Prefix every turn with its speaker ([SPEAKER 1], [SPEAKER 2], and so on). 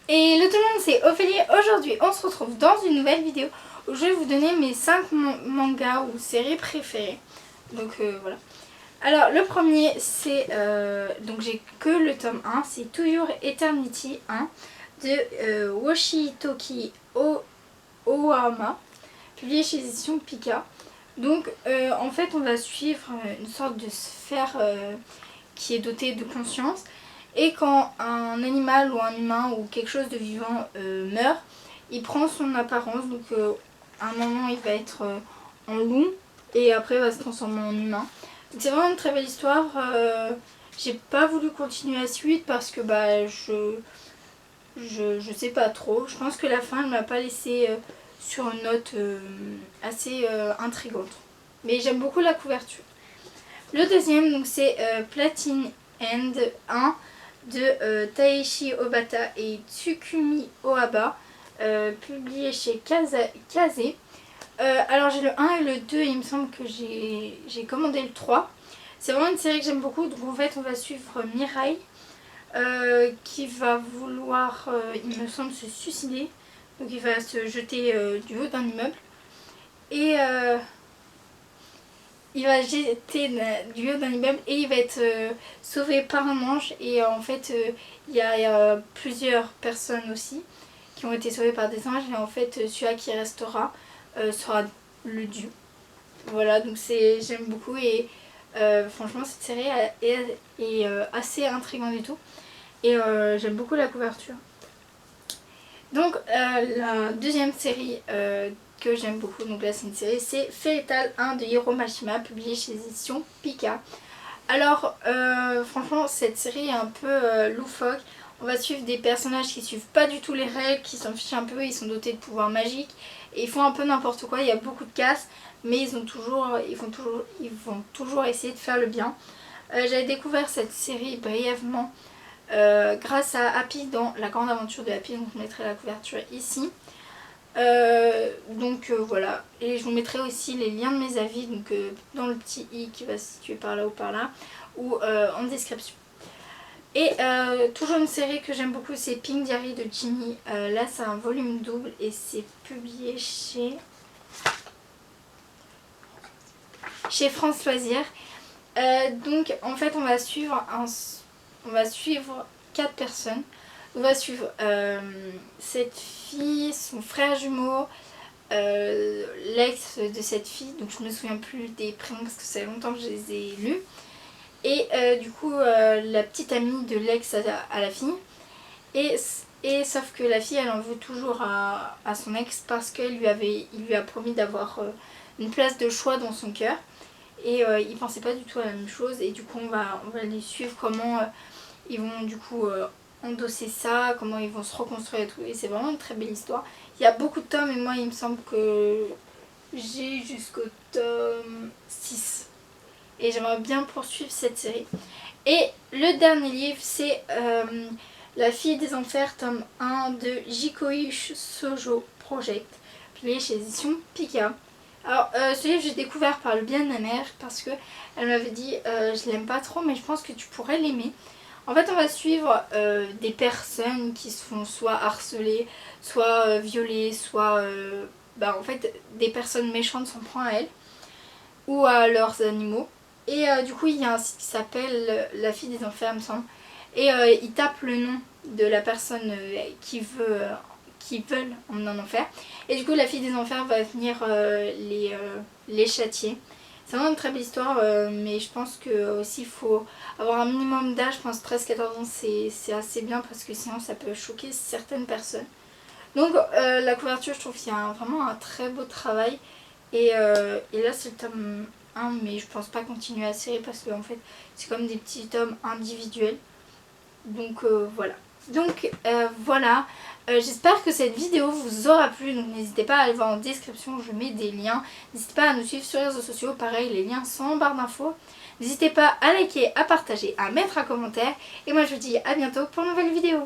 [SPEAKER 1] Et le tout le monde, c'est Ophélie. Aujourd'hui, on se retrouve dans une nouvelle vidéo où je vais vous donner mes 5 mangas ou séries préférées. Donc voilà. Alors le premier, c'est donc j'ai que le tome 1, c'est To Your Eternity 1 de Yoshitoki Ohama, publié chez Éditions Pika. Donc en fait, on va suivre une sorte de sphère qui est dotée de conscience. Et quand un animal ou un humain ou quelque chose de vivant meurt, il prend son apparence. Donc à un moment il va être en loup et après il va se transformer en humain. Donc c'est vraiment une très belle histoire. J'ai pas voulu continuer la suite parce que je sais pas trop. Je pense que la fin ne m'a pas laissé sur une note assez intrigante. Mais j'aime beaucoup la couverture. Le deuxième, donc c'est Platinum End 1 de Taishi Obata et Tsukumi Ohaba, publié chez Kaze. Alors j'ai le 1 et le 2, il me semble que j'ai commandé le 3. C'est vraiment une série que j'aime beaucoup. Donc en fait on va suivre Mirai qui va vouloir, il me semble, se suicider. Donc il va se jeter du haut d'un immeuble. Et il va jeter du haut d'un immeuble et il va être sauvé par un ange. Et en fait il y a plusieurs personnes aussi qui ont été sauvées par des anges. Et en fait celui-là qui restera sera le dieu. Voilà, donc j'aime beaucoup. Et franchement cette série est assez intrigante et tout. Et j'aime beaucoup la couverture. Donc la deuxième série que j'aime beaucoup, donc là c'est une série, c'est Fairy Tail 1 de Hiro Mashima, publié chez Éditions Pika. Alors franchement cette série est un peu loufoque. On va suivre des personnages qui suivent pas du tout les règles, qui s'en fichent un peu, ils sont dotés de pouvoirs magiques et ils font un peu n'importe quoi, il y a beaucoup de casse, mais ils vont toujours essayer de faire le bien. J'avais découvert cette série brièvement grâce à Happy dans La Grande Aventure de Happy, donc je mettrai la couverture ici. Voilà, et je vous mettrai aussi les liens de mes avis donc dans le petit i qui va se situer par là ou par là ou en description. Et toujours une série que j'aime beaucoup, c'est Pink Diary de Ginny. Là c'est un volume double et c'est publié chez France Loisirs. Donc en fait on va suivre 4 personnes. On va suivre cette fille, son frère jumeau, l'ex de cette fille, donc je me souviens plus des prénoms parce que ça fait longtemps que je les ai lus. Et du coup la petite amie de l'ex à la fille. Et sauf que la fille elle en veut toujours à son ex parce qu'il lui a promis d'avoir une place de choix dans son cœur. Et il pensait pas du tout à la même chose. Et du coup on va les suivre comment ils vont du coup endosser ça, comment ils vont se reconstruire et tout. Et c'est vraiment une très belle histoire. Il y a beaucoup de tomes et moi il me semble que j'ai jusqu'au tome 6. Et j'aimerais bien poursuivre cette série. Et le dernier livre c'est La fille des enfers tome 1 de Jikoi Shoujo Project, publié chez Éditions Pika. Alors ce livre j'ai découvert par le bien de ma mère parce que elle m'avait dit je l'aime pas trop mais je pense que tu pourrais l'aimer. En fait on va suivre des personnes qui se font soit harceler, soit violer, soit en fait des personnes méchantes s'en prennent à elles ou à leurs animaux. Et du coup il y a un site qui s'appelle La fille des enfers me semble. Et ils tapent le nom de la personne qui veulent emmener en enfer. Et du coup la fille des enfers va venir les châtier. C'est vraiment une très belle histoire, mais je pense que aussi il faut avoir un minimum d'âge, je pense 13-14 ans c'est assez bien parce que sinon ça peut choquer certaines personnes. Donc la couverture je trouve qu'il y a vraiment un très beau travail et là c'est le tome 1 mais je pense pas continuer la série parce que en fait c'est comme des petits tomes individuels. Donc voilà. Donc voilà, j'espère que cette vidéo vous aura plu, donc n'hésitez pas à aller voir en description, je mets des liens. N'hésitez pas à nous suivre sur les réseaux sociaux, pareil les liens sont en barre d'infos. N'hésitez pas à liker, à partager, à mettre un commentaire. Et moi je vous dis à bientôt pour une nouvelle vidéo.